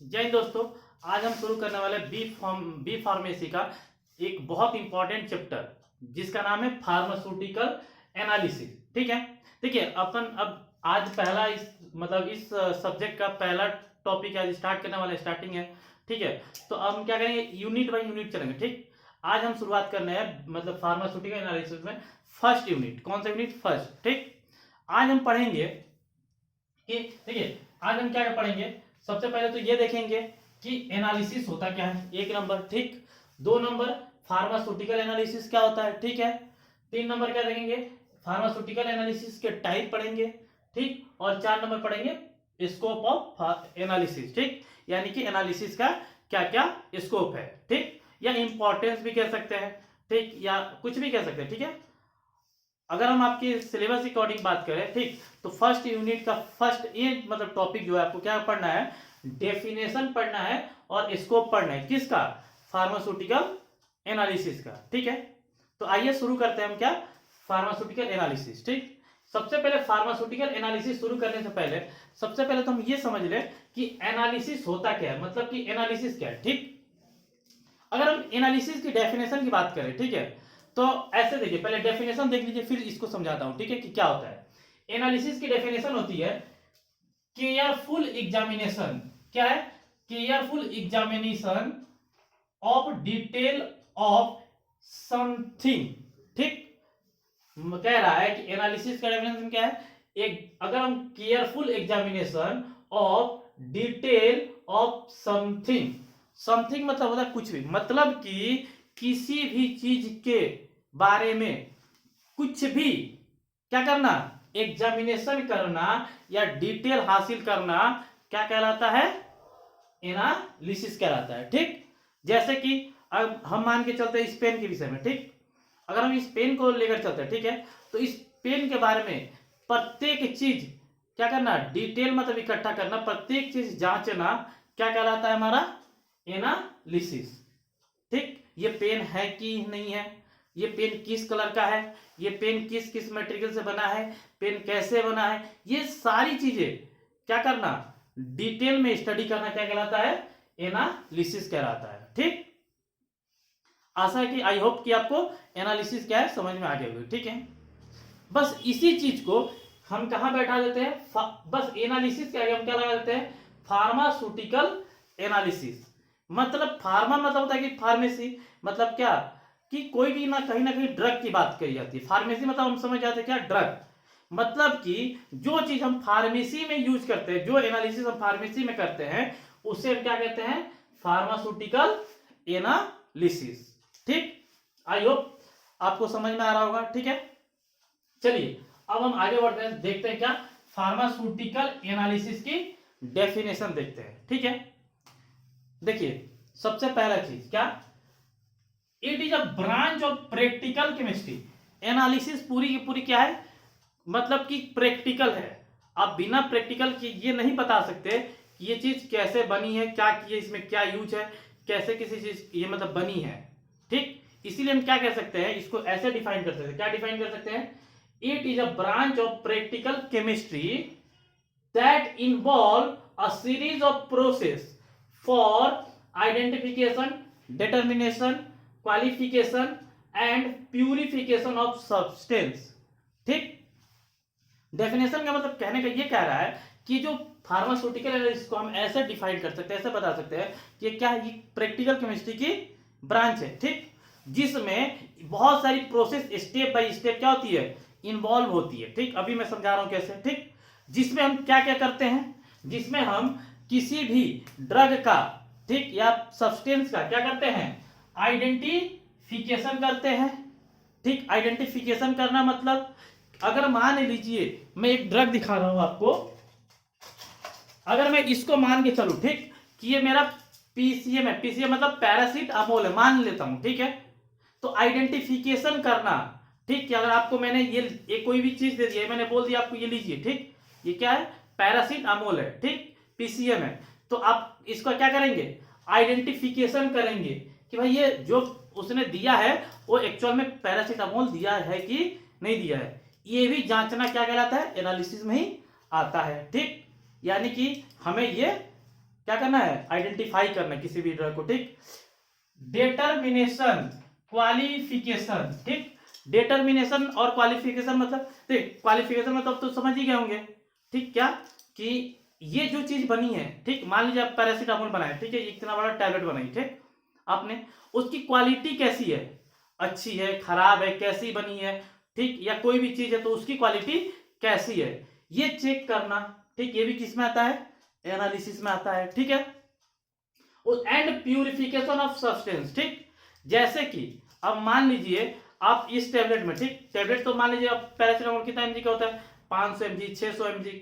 जय हिंद दोस्तों। आज हम शुरू करने वाले बी फार्मेसी का एक बहुत इंपॉर्टेंट चैप्टर जिसका नाम है फार्मास्यूटिकल एनालिसिस। ठीक है, देखिए अपन अब आज पहला इस सब्जेक्ट का पहला टॉपिक आज स्टार्ट करने वाला स्टार्टिंग है। ठीक है, तो अब हम क्या करेंगे, यूनिट बाय यूनिट चलेंगे। ठीक, आज हम शुरुआत करने हैं मतलब फार्मास्यूटिकल एनालिसिस में फर्स्ट यूनिट। कौन सा यूनिट? फर्स्ट। ठीक, आज हम पढ़ेंगे कि देखिए आज हम क्या क्या पढ़ेंगे। सबसे पहले तो ये देखेंगे कि एनालिसिस होता क्या है, एक नंबर। ठीक, दो नंबर फार्मास्यूटिकल एनालिसिस क्या होता है। ठीक है, तीन नंबर क्या देखेंगे, फार्मास्यूटिकल एनालिसिस के टाइप पढ़ेंगे। ठीक, और चार नंबर पढ़ेंगे स्कोप ऑफ एनालिसिस। ठीक, यानी कि एनालिसिस का क्या क्या स्कोप है। ठीक, या इंपॉर्टेंस भी कह सकते हैं। ठीक, या कुछ भी कह सकते हैं। ठीक है, अगर हम आपके सिलेबस के अकॉर्डिंग बात करें, ठीक, तो फर्स्ट यूनिट का फर्स्ट ये मतलब टॉपिक जो है आपको क्या पढ़ना है, डेफिनेशन पढ़ना है और स्कोप पढ़ना है। किसका? फार्मास्यूटिकल एनालिसिस का। ठीक है, तो आइए शुरू करते हैं हम क्या, फार्मास्यूटिकल एनालिसिस। ठीक, सबसे पहले फार्मास्यूटिकल एनालिसिस शुरू करने से पहले सबसे पहले तो हम ये समझ लें कि एनालिसिस होता क्या है, मतलब कि एनालिसिस क्या है। ठीक, अगर हम एनालिसिस की डेफिनेशन की बात करें, ठीक है, तो ऐसे देखिए, पहले डेफिनेशन देख लीजिए फिर इसको समझाता हूं। ठीक है, कि क्या होता है। एनालिसिस की डेफिनेशन होती है केयरफुल एग्जामिनेशन। क्या है? Careful examination of detail of something. ठीक, कह रहा है कि एनालिसिस का डेफिनेशन क्या है, एक अगर हम careful examination of detail of something. Something मतलब होता है कुछ भी, मतलब कि किसी भी चीज के बारे में कुछ भी क्या करना, एग्जामिनेशन करना या डिटेल हासिल करना, क्या कहलाता है? एनालिसिस कहलाता है। ठीक, जैसे कि अब हम मान के चलते हैं इस पेन के विषय में। ठीक, अगर हम इस पेन को लेकर चलते हैं, ठीक है, तो इस पेन के बारे में प्रत्येक चीज क्या करना, डिटेल मतलब इकट्ठा करना, प्रत्येक चीज जांचना, क्या कहलाता है? हमारा एनालिसिस। ठीक, ये पेन है कि नहीं है, ये पेन किस कलर का है, ये पेन किस किस मटेरियल से बना है, पेन कैसे बना है, ये सारी चीजें क्या करना, डिटेल में स्टडी करना, क्या कहलाता है? एनालिसिस कहलाता है। ठीक, आशा है कि आई होप कि आपको एनालिसिस क्या है समझ में आ गया होगा। ठीक है, बस इसी चीज को हम कहां बैठा देते हैं, बस एनालिसिस के आगे हम क्या लगा देते हैं, फार्मास्यूटिकल एनालिसिस। मतलब फार्मा मतलब होता है कि फार्मेसी, मतलब क्या कि कोई भी ना कहीं ड्रग की बात करी जाती है। फार्मेसी मतलब हम समझ जाते हैं क्या, ड्रग। मतलब कि जो चीज हम फार्मेसी में यूज करते हैं, जो एनालिसिस हम फार्मेसी में करते हैं, उसे हम क्या कहते हैं, फार्मास्यूटिकल एनालिसिस। ठीक, आई होप आपको समझ में आ रहा होगा। ठीक है, चलिए अब हम आगे बढ़ते हैं, देखते हैं क्या फार्मास्यूटिकल एनालिसिस की डेफिनेशन देखते हैं। ठीक है, देखिए सबसे पहला चीज क्या, it is a branch of practical chemistry. Analysis पूरी की पूरी क्या है, मतलब कि प्रैक्टिकल है। आप बिना प्रैक्टिकल के ये नहीं बता सकते कि ये चीज कैसे बनी है, क्या किए, इसमें क्या यूज है, कैसे किसी चीज ये मतलब बनी है। ठीक, इसीलिए हम क्या कह सकते हैं, इसको ऐसे डिफाइन कर सकते हैं, क्या डिफाइन कर सकते हैं, it is a branch of practical chemistry that involve a series of process for identification, determination, qualification and purification of substance. ठीक, डेफिनेशन का मतलब कहने का ये कह रहा है कि जो फार्मास्यूटिकल एनालिसिस को हम ऐसे डिफाइन कर सकते हैं, ऐसे बता सकते हैं कि क्या है, ये प्रैक्टिकल केमिस्ट्री की ब्रांच है। ठीक, जिसमें बहुत सारी प्रोसेस स्टेप बाय स्टेप क्या होती है, इन्वॉल्व होती है। ठीक, अभी मैं समझा रहा हूं कैसे। ठीक, जिसमें हम क्या क्या करते हैं, जिसमें हम किसी भी ड्रग का, ठीक, या सब्सटेंस का क्या करते हैं, आइडेंटिफिकेशन करते हैं। ठीक, आइडेंटिफिकेशन करना मतलब अगर मान लीजिए मैं एक ड्रग दिखा रहा हूं आपको, अगर मैं इसको मान के चलूं, ठीक, कि ये मेरा पीसीएम है, पीसीएम मतलब पैरासीटामोल है, मान लेता हूं। ठीक है, तो आइडेंटिफिकेशन करना, ठीक, कि अगर आपको मैंने ये कोई भी चीज दे दी है, मैंने बोल दिया आपको ये लीजिए, ठीक, ये क्या है, पैरासीटामोल है, ठीक, पीसीएम है, तो आप इसका क्या करेंगे, आइडेंटिफिकेशन करेंगे कि भाई ये जो उसने दिया है वो एक्चुअल में पैरासीटामोल दिया है कि नहीं दिया है। ये भी जांचना क्या कहलाता है, एनालिसिस में ही आता है। ठीक, यानी कि हमें ये क्या करना है, आइडेंटिफाई करना है किसी भी ड्रग को, ठीक। डिटर्मिनेशन, क्वालिफिकेशन, ठीक। डिटर्मिनेशन और क्वालिफिकेशन मतलब, ठीक, क्वालिफिकेशन मतलब तो समझ ही गए होंगे, ठीक। क्या कि ये जो चीज बनी है, ठीक, मान लीजिए आप पैरासीटामोल बनाए, ठीक है, इतना बड़ा टैबलेट बनाई, ठीक, आपने, उसकी क्वालिटी कैसी है, अच्छी है, खराब है, कैसी बनी है, ठीक, या कोई भी चीज है तो उसकी क्वालिटी कैसी है, ये चेक करना, ठीक, ये भी किस में आता है, एनालिसिस में आता है, ठीक है। एंड प्यूरिफिकेशन ऑफ सब्सटेंस, ठीक। जैसे कि अब मान लीजिए आप इस टेबलेट में, ठीक, टेबलेट तो मान लीजिए अब पैरासीटामोल कितना एमजी का होता है, 500 mg, 600 mg,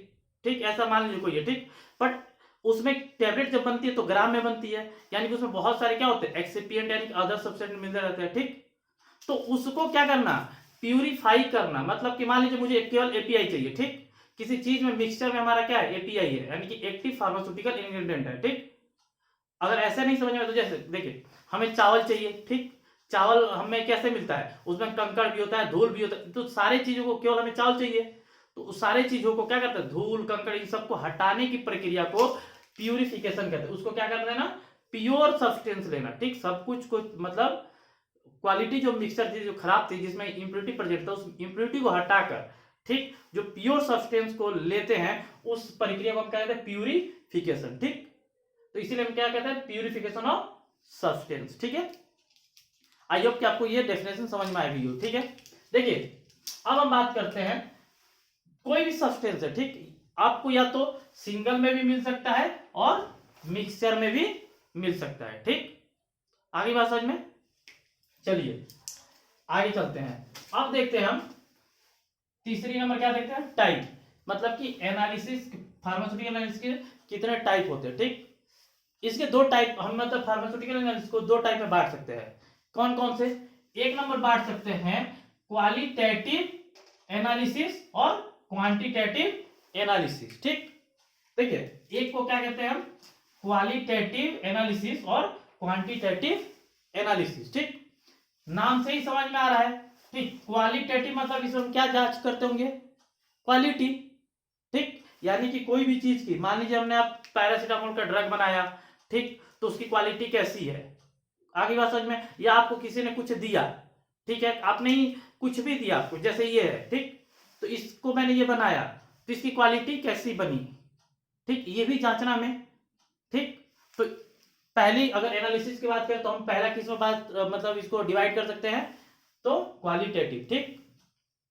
ठीक, ऐसा मान लीजिए कोई है, ठीक। बट उसमें टेबलेट जब बनती है तो ग्राम में बनती है, यानी कि उसमें बहुत सारे क्या होते हैं, एक्सिपिएंट यानी अदर सब्सटेंस मिलते रहते हैं, ठीक। तो उसको क्या करना, प्यूरिफाई करना, मतलब कि मान लीजिए मुझे केवल एपीआई चाहिए, ठीक, किसी चीज में मिक्सचर में हमारा क्या है, एपीआई है, यानी कि एक्टिव फार्मास्यूटिकल इंग्रेडिएंट है, ठीक। अगर ऐसा नहीं समझ में तो जैसे देखिए, हमें चावल चाहिए, ठीक, चावल हमें कैसे मिलता है, उसमें कंकड़ भी होता है, धूल भी होता है, तो सारे चीजों को, केवल हमें चावल चाहिए, तो उस सारे चीजों को क्या करते हैं, धूल कंकड़ इन सबको हटाने की प्रक्रिया को प्यूरिफिकेशन कहते हैं। उसको क्या करते हैं ना, प्योर सब्सटेंस लेना, ठीक, सब कुछ को मतलब क्वालिटी जो मिक्सचर थी, जो खराब थी, जिसमें इंप्योरिटी प्रेजेंट था, उस इंप्योरिटी को हटाकर, ठीक, जो प्योर सब्सटेंस को लेते हैं, उस प्रक्रिया को हम क्या कहते हैं, प्यूरिफिकेशन, ठीक। तो इसीलिए हम क्या कहते हैं, प्यूरिफिकेशन ऑफ सब्सटेंस, ठीक है। आई होप कि आपको ये डेफिनेशन समझ में आएगी हो, ठीक है। देखिए अब हम बात करते हैं, कोई भी सब्सटेंस है, ठीक, आपको या तो सिंगल में भी मिल सकता है और मिक्सचर में भी मिल सकता है, ठीक। आगे बात समझ में, चलिए आगे चलते हैं। अब देखते हैं हम तीसरी नंबर क्या देखते हैं, टाइप, मतलब कि एनालिसिस, फार्मास्यूटिकल एनालिसिस के कितने टाइप होते हैं, ठीक। इसके दो टाइप हम मतलब फार्मास्यूटिकल एनालिसिस को दो टाइप में बांट सकते हैं। कौन कौन से, एक नंबर बांट सकते हैं क्वालिटेटिव एनालिसिस और क्वांटिटेटिव एनालिसिस, ठीक। देखिए एक को क्या कहते हैं हम, क्वालिटेटिव एनालिसिस और क्वांटिटेटिव एनालिसिस, ठीक। नाम से ही समझ में आ रहा है, ठीक। क्वालिटेटिव मतलब इसमें हम क्या जांच करते होंगे, क्वालिटी, ठीक, यानी कि कोई भी चीज की, मान लीजिए हमने आप पैरासीटामोल का ड्रग बनाया, ठीक, तो उसकी क्वालिटी कैसी है, आगे बात समझ में, या आपको किसी ने कुछ दिया, ठीक है, आपने ही कुछ भी दिया आपको, जैसे ये है, ठीक, तो इसको मैंने ये बनाया, तो इसकी क्वालिटी कैसी बनी, ठीक, ये भी जांचना में, ठीक। तो पहली अगर एनालिसिस की बात करें तो हम पहला किस में बात मतलब इसको डिवाइड कर सकते हैं, तो क्वालिटेटिव, ठीक,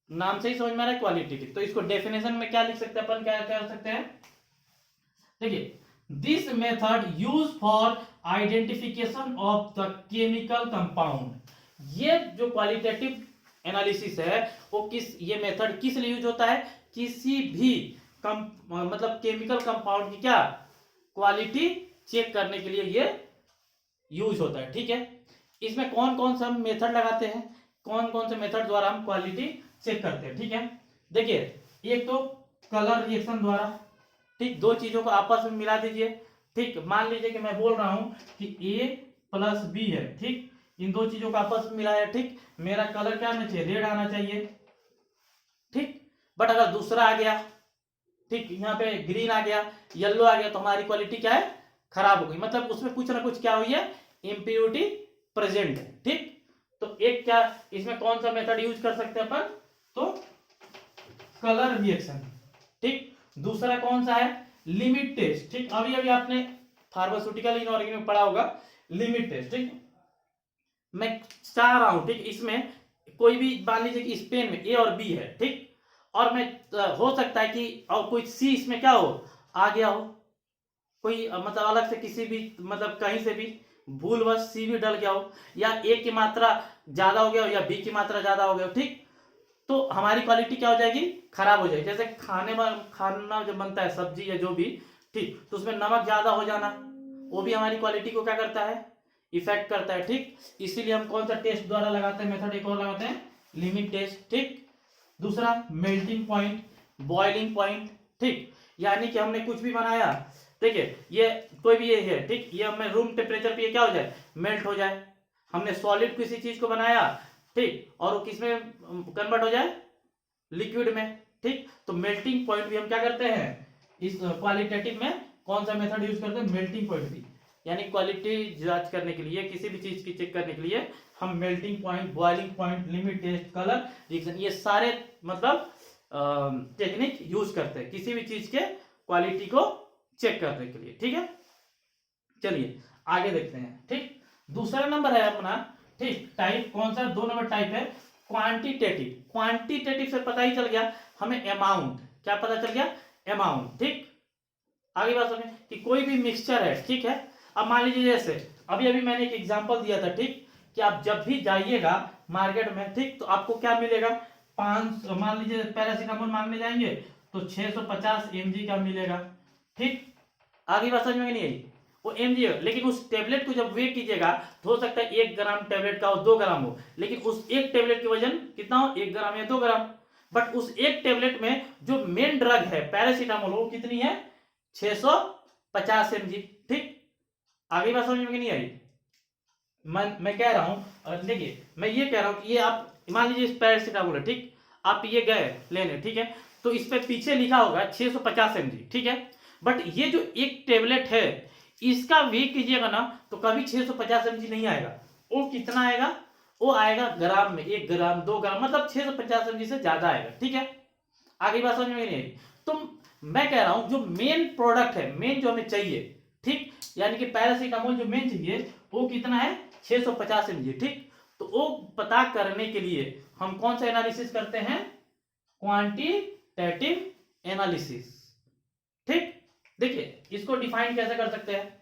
नाम से ही समझ में आ रहा है क्वालिटेटिव। तो इसको डेफिनेशन में क्या लिख सकते हैं अपन, क्या कर सकते हैं, देखिए this method use for identification of the chemical compound, ये जो क्वालिटेटिव एनालिसिस है वो ये मेथड किस लिए यूज होता है, किसी भी मतलब केमिकल कंपाउंड की क्या क्वालिटी चेक करने के लिए ये यूज होता है, ठीक है। इसमें कौन कौन सा मेथड लगाते हैं, कौन कौन से मेथड द्वारा हम क्वालिटी चेक करते हैं, ठीक है। देखिए एक तो कलर रिएक्शन द्वारा, ठीक, दो चीजों को आपस में मिला दीजिए, ठीक, मान लीजिए कि मैं बोल रहा हूं कि A प्लस बी है, ठीक, इन दो चीजों को आपस में मिलाया, ठीक, मेरा कलर क्या आना चाहिए, रेड आना चाहिए, ठीक। बट अगर दूसरा आ गया, ठीक, यहाँ पे ग्रीन आ गया, येलो आ गया, तो हमारी क्वालिटी क्या है, खराब हो गई, मतलब उसमें कुछ ना कुछ क्या हुई है, इम्प्योरिटी प्रेजेंट है, ठीक। तो एक क्या इसमें कौन सा मेथड यूज कर सकते हैं अपन, तो कलर रिएक्शन, ठीक। दूसरा कौन सा है, लिमिट टेस्ट, ठीक, अभी अभी आपने फार्मास्यूटिकल इनऑर्गेनिक में पढ़ा होगा लिमिट टेस्ट, ठीक। मैं चाह रहा हूं, ठीक, इसमें कोई भी मान लीजिए कि इस पेन में ए और बी है, ठीक, और मैं हो सकता है कि और कोई सी इसमें क्या हो आ गया हो, कोई मतलब अलग से किसी भी मतलब कहीं से भी भूलवश सी भी डल गया हो, या ए की मात्रा ज्यादा हो गया हो या बी की मात्रा ज्यादा हो गया हो, ठीक, तो हमारी क्वालिटी क्या हो जाएगी, खराब हो जाएगी। जैसे खाना जब बनता है सब्जी या जो भी, ठीक, तो उसमें नमक ज्यादा हो जाना वो भी हमारी क्वालिटी को क्या करता है, इफेक्ट करता है, ठीक। इसीलिए हम कौन सा टेस्ट द्वारा लगाते हैं, मेथड एक और लगाते हैं, लिमिट टेस्ट, ठीक। दूसरा मेल्टिंग पॉइंट, बॉइलिंग पॉइंट, ठीक, यानी कि हमने कुछ भी बनाया, देखिए ये कोई भी ये है, ठीक, ये हमें रूम टेम्परेचर पे क्या हो जाए, मेल्ट हो जाए। हमने सॉलिड किसी चीज को बनाया, ठीक, और वो किसमें कन्वर्ट हो जाए, लिक्विड में, ठीक। तो मेल्टिंग पॉइंट भी हम क्या करते हैं इस क्वालिटेटिव में कौन सा मेथड यूज करते हैं, मेल्टिंग पॉइंट भी, यानी क्वालिटी जांच करने के लिए, किसी भी चीज की चेक करने के लिए हम melting point, boiling point, limit test, colour reaction, ये सारे मतलब टेक्निक यूज करते हैं किसी भी चीज के क्वालिटी को चेक करने के लिए। ठीक है, चलिए आगे देखते हैं। ठीक, दूसरा नंबर है अपना, ठीक, टाइप कौन सा, 2 नंबर टाइप है क्वांटिटेटिव। क्वांटिटेटिव से पता ही चल गया हमें अमाउंट, क्या पता चल गया, अमाउंट। ठीक, आगे बात सुनिए कि कोई भी मिक्सचर है, ठीक है, अब मान लीजिए जैसे अभी अभी मैंने एक एग्जांपल दिया था, ठीक, कि आप जब भी जाइएगा मार्केट में, ठीक, तो आपको क्या मिलेगा, 5, मान लीजिए पैरासीटामोल मांगने जाएंगे तो 650 mg का मिलेगा। ठीक, आगे बात समझ में नहीं आई, वो mg है, लेकिन उस टेबलेट को जब वेट कीजिएगा तो हो सकता है 1 ग्राम टेबलेट का हो, 2 ग्राम हो, लेकिन उस एक टेबलेट की वजन कितना हो, 1 ग्राम या 2 ग्राम, बट उस एक टेबलेट में जो मेन ड्रग है पैरासीटामोल वो कितनी है, 650 mg। ठीक, आगे बात समझ में नहीं आई, मैं कह रहा हूं, देखिए मैं ये कह रहा हूं कि ये आप मान लीजिए पैरासीटामोल है, ठीक, आप ये गए लेने, ठीक है, तो इस पे पीछे लिखा होगा 650 mg, ठीक है, बट ये जो एक टेबलेट है इसका वेट कीजिएगा ना तो कभी 650 mg नहीं आएगा, वो कितना आएगा, वो आएगा ग्राम में, 1 ग्राम 2 ग्राम, मतलब 650 mg से ज्यादा आएगा। ठीक है, आगे बात समझ में नहीं आई, तो मैं कह रहा हूं जो मेन प्रोडक्ट है, मेन जो हमें चाहिए, ठीक, यानी कि पैरासीटामोल जो मेन चाहिए वो कितना है, 650 mg। ठीक, तो वो पता करने के लिए हम कौन सा एनालिसिस करते हैं, क्वांटिटेटिव एनालिसिस। ठीक, देखिए इसको डिफाइन कैसे कर सकते हैं,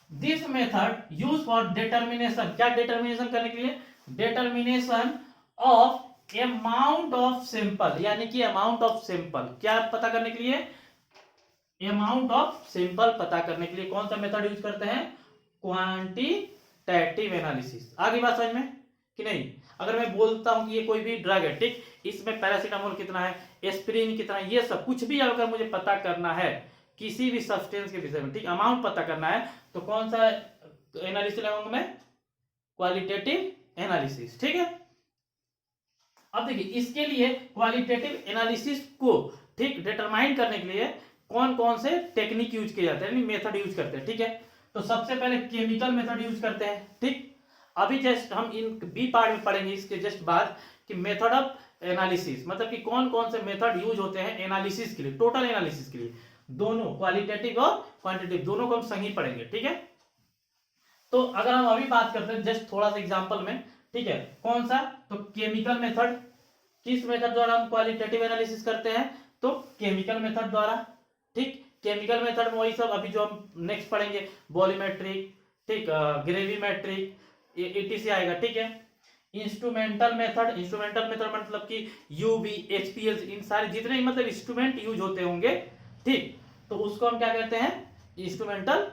this method use for determination, क्या डिटर्मिनेशन करने के लिए, determination of amount of sample, यानी कि अमाउंट ऑफ सैंपल, क्या पता करने के लिए, अमाउंट ऑफ सैंपल पता करने के लिए कौन सा मेथड यूज करते हैं, क्वांटिटेटिव एनालिसिस। आगे बात समझ में कि नहीं, अगर मैं बोलता हूं कि ये कोई भी ड्रग है, ठीक, इसमें पैरासीटामोल कितना है, एस्पिरिन कितना है, ये सब कुछ भी अगर मुझे पता करना है किसी भी सब्सटेंस के विषय में, ठीक, अमाउंट पता करना है तो कौन सा एनालिसिस लगाऊंगा मैं, क्वालिटेटिव एनालिसिस। ठीक है, अब देखिए इसके लिए क्वालिटेटिव एनालिसिस को, ठीक, डिटरमाइन करने के लिए कौन कौन से टेक्निक यूज किए जाते हैं, मेथड यूज करते हैं। ठीक है, तो सबसे पहले केमिकल मेथड यूज करते हैं। ठीक, अभी जस्ट हम इन बी पार्ट में पढ़ेंगे इसके जस्ट बाद कि मेथड ऑफ एनालिसिस, मतलब कि कौन कौन से मेथड यूज होते हैं एनालिसिस के लिए, टोटल एनालिसिस के लिए, दोनों क्वालिटेटिव और क्वांटिटेटिव दोनों को हम संग पढ़ेंगे। ठीक है, तो अगर हम अभी बात करते हैं जस्ट थोड़ा सा एग्जांपल में, ठीक है, कौन सा, तो केमिकल मेथड, किस मेथड द्वारा हम क्वालिटेटिव एनालिसिस करते हैं, तो केमिकल मेथड द्वारा। ठीक, केमिकल मेथड में वही सब अभी जो हम नेक्स्ट पढ़ेंगे, वॉल्यूमेट्रिक, ठीक, ग्रेविमेट्रिक, एटीसी आएगा। ठीक है, इंस्ट्रूमेंटल मेथड, इंस्ट्रूमेंटल मेथड मतलब कि यूवी, एचपीएल, इन सारे जितने मतलब इंस्ट्रूमेंट यूज होते होंगे, ठीक, तो उसको हम क्या कहते हैं, इंस्ट्रूमेंटल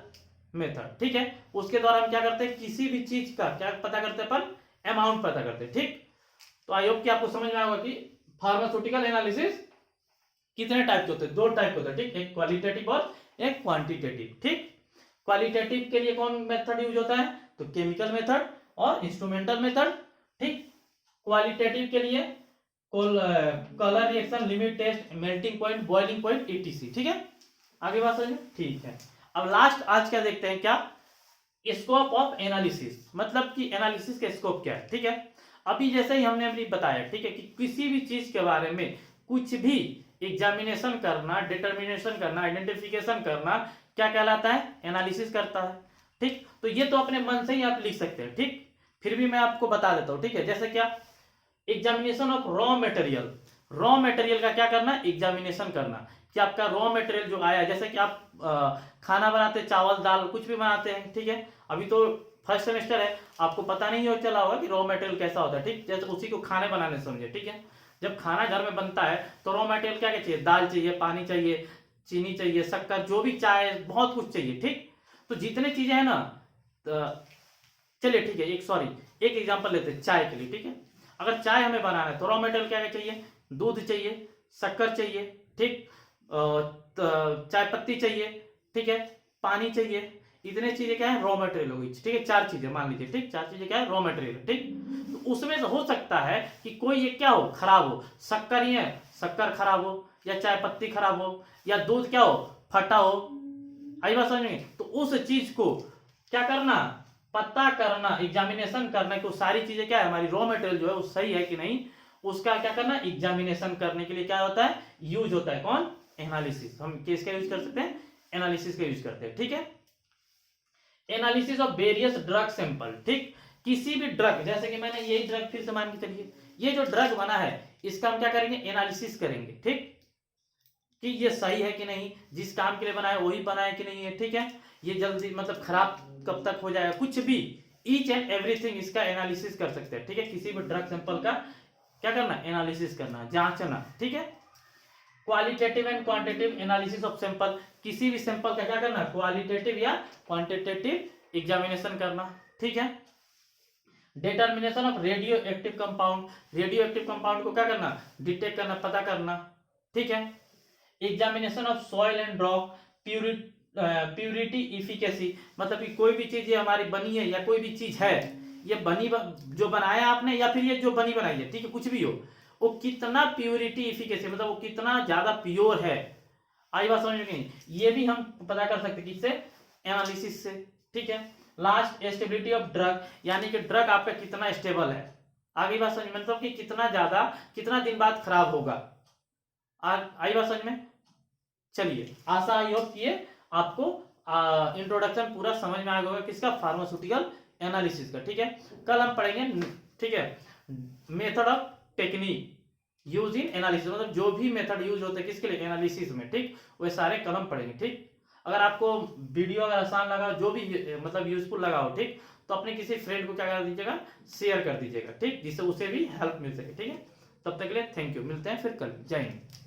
मेथड। ठीक है, उसके द्वारा हम क्या करते हैं, किसी भी चीज का क्या पता करते हैं, अपन अमाउंट पता करते हैं। ठीक, तो आई होप कि आपको समझ में आएगा कि फार्मास्यूटिकल एनालिसिस कितने टाइप के होते हैं, 2 टाइप के होते हैं। ठीक, एक क्वालिटेटिव और एक क्वांटिटेटिव। ठीक, क्वालिटेटिव के लिए कौन मेथड यूज होता है, तो केमिकल मेथड और इंस्ट्रूमेंटल मेथड। ठीक, क्वालिटेटिव के लिए colour reaction, limit test, melting point, boiling point, etc. ठीक है, आगे बात समझिए। ठीक है, अब लास्ट आज क्या देखते हैं, क्या, स्कोप ऑफ एनालिसिस, मतलब कि एनालिसिस का स्कोप क्या है। ठीक है, अभी जैसे ही हमने अभी बताया, ठीक है, कि किसी भी चीज के बारे में कुछ भी एग्जामिनेशन करना, डिटर्मिनेशन करना, आइडेंटिफिकेशन करना क्या कहलाता है, एनालिसिस करता है। ठीक, तो ये तो अपने मन से ही आप लिख सकते हैं। ठीक, फिर भी मैं आपको बता देता हूं। ठीक है, जैसे क्या, examination of raw material, raw material का क्या करना, एग्जामिनेशन करना कि आपका रॉ मटेरियल जो आया, जैसे कि आप खाना बनाते, चावल दाल कुछ भी बनाते हैं। ठीक है, अभी तो फर्स्ट सेमेस्टर है, आपको पता नहीं हो चला होगा कि रॉ मटेरियल कैसा होता है। ठीक, जैसे उसी को खाने बनाने समझे। ठीक है, जब खाना घर में बनता है तो रॉ मटेरियल क्या क्या चाहिए, दाल चाहिए, पानी चाहिए, चीनी चाहिए, शक्कर, जो भी चाय, बहुत कुछ चाहिए। ठीक, तो जितने चीजें हैं ना, चलिए ठीक है, एक एग्जांपल लेते हैं चाय के लिए। ठीक है, अगर चाय हमें बनाना है तो रॉ मटेरियल क्या क्या चाहिए, दूध चाहिए, शक्कर चाहिए, ठीक, चाय पत्ती चाहिए, ठीक है, पानी चाहिए, इतने चीजें क्या है, रॉ मटेरियल हो गई। ठीक है, 4 चीजें मान लीजिए। ठीक, 4 चीजें क्या है, रॉ मटेरियल। ठीक, तो उसमें से हो सकता है कि कोई ये क्या हो, खराब हो, शक्कर ही है, शक्कर खराब हो, या चाय पत्ती खराब हो या दूध क्या हो, फटा हो, आई बात समझ में? तो उस चीज को क्या करना, पता करना, एग्जामिनेशन करना कि वो सारी चीजें क्या है, हमारी रॉ मटेरियल जो है वो सही है कि नहीं, उसका क्या करना, एग्जामिनेशन करने के लिए क्या होता है, यूज होता है कौन, एनालिसिस। हम किसका यूज कर सकते हैं, एनालिसिस का यूज करते हैं। ठीक है, analysis of various drug sample. ठीक, किसी भी ड्रग, जैसे कि मैंने यही ड्रग फिर से मान के चलिए, ये जो ड्रग बना है इसका हम क्या करेंगे, एनालिसिस करेंगे। ठीक, कि ये सही है कि नहीं, जिस काम के लिए बनाया वही बनाया कि नहीं है। ठीक है, ये जल्दी मतलब खराब कब तक हो जाएगा, कुछ भी, ईच एंड एवरीथिंग इसका एनालिसिस कर सकते हैं। ठीक है, किसी भी ड्रग सैंपल का क्या करना, एनालिसिस करना, जांचना। ठीक है, qualitative and quantitative analysis of sample, किसी भी सैंपल का क्या करना, क्वालिटेटिव या क्वांटिटेटिव एग्जामिनेशन करना। ठीक है, determination of radio active compound, radio active compound को क्या करना, डिटेक्ट करना, पता करना। ठीक है, examination of soil and rock, purity efficacy, मतलब कि कोई भी चीज ये हमारी बनी है या कोई भी चीज है, ये बनी जो बनाया आपने या फिर ये जो बनी बनाई है, ठीक है, कुछ भी हो, वो कितना प्यूरिटी इफिकेसी, मतलब वो कितना ज्यादा प्योर है, आई बात समझ में नहीं, ये भी हम पता कर सकते हैं किससे, एनालिसिस से। ठीक है, लास्ट स्टेबिलिटी ऑफ ड्रग, यानी कि ड्रग आपका कितना स्टेबल है, आगे बात समझ में, मतलब कि कितना ज्यादा, कितना दिन बाद खराब होगा, आई बात समझ में। चलिए, आशा आई होप कि ये आपको इंट्रोडक्शन पूरा समझ में आ गया होगा, किसका, फार्मास्यूटिकल एनालिसिस का। ठीक है, कल हम पढ़ेंगे, ठीक है, method of technique use in analysis, मतलब जो भी मेथड यूज होते हैं किसके लिए, एनालिसिस में। ठीक, वे सारे कल हम पढ़ेंगे। ठीक, अगर आपको वीडियो अगर आसान लगा, जो भी मतलब यूजफुल लगा हो, ठीक, तो अपने किसी फ्रेंड को क्या कर दीजिएगा, शेयर कर दीजिएगा। ठीक, जिससे उसे भी हेल्प मिल सके। ठीक है, तब तक के लिए थैंक यू, मिलते हैं फिर कल, जय हिंद।